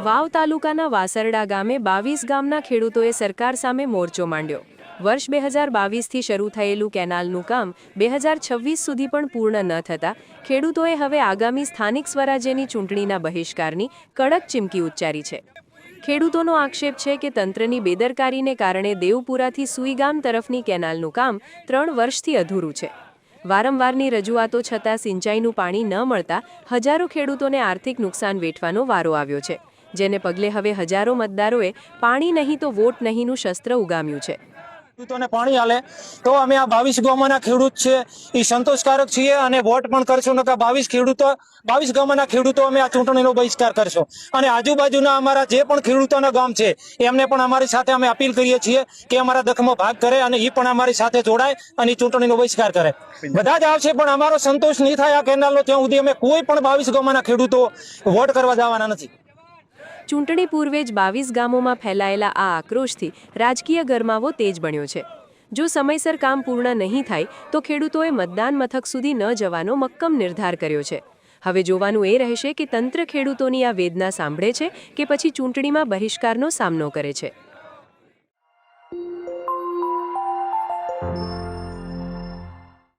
વાવ તાલુકાના વાસરડા ગામે 22 ગામના ખેડૂતોએ સરકાર સામે મોરચો માંડ્યો। વર્ષ 2022થી શરૂ થયેલું કેનાલનું કામ 2026 સુધી પણ પૂર્ણ ન થતા ખેડૂતોએ હવે આગામી સ્થાનિક સ્વરાજ્યની ચૂંટણીના બહિષ્કારની કડક ચીમકી ઉચ્ચારી છે। ખેડૂતોનો આક્ષેપ છે કે તંત્રની બેદરકારીને કારણે દેવપુરાથી સુઈગામ તરફની કેનાલનું કામ 3 વર્ષથી અધૂરું છે। વારંવારની રજૂઆતો છતાં સિંચાઈનું પાણી ન મળતા હજારો ખેડૂતોને આર્થિક નુકસાન વેઠવાનો વારો આવ્યો છે, જેને પગલે હવે હજારો મતદારોએ પાણી નહીં તો વોટ નહીંનું શસ્ત્ર ઉગામ્યું છે। ખેડૂતોને પાણી આલે તો અમે આ 22 ગામના ખેડૂત છે એ સંતોષકારક છીએ અને વોટ પણ કરશું નકા 22 ગામના ખેડૂતો અમે આ ચૂંટણીનો બહિષ્કાર કરશો અને આજુબાજુના અમારા જે પણ ખેડૂતોના ગામ છે એમને પણ અમારી સાથે અમે અપીલ કરીએ છીએ કે અમારા દખમાં ભાગ કરે અને એ પણ અમારી સાથે જોડાય અને ચૂંટણીનો બહિષ્કાર કરે। બધા જ આવશે પણ અમારો સંતોષ નહીં થાય આ કેનાલનો ત્યાં સુધી અમે કોઈ પણ 22 ગામના ખેડૂતો વોટ કરવા જવાના નથી। ચૂંટણી પૂર્વે જ 22 ગામોમાં ફેલાયેલા આ આક્રોશથી રાજકીય ગરમાવો તેજ બન્યો છે। જો સમયસર કામ પૂર્ણ નહીં થાય તો ખેડૂતોએ મતદાન મથક સુધી ન જવાનો મક્કમ નિર્ધાર કર્યો છે। હવે જોવાનું એ રહેશે કે તંત્ર ખેડૂતોની આ વેદના સાંભળે છે કે પછી ચૂંટણીમાં બહિષ્કારનો સામનો કરે છે।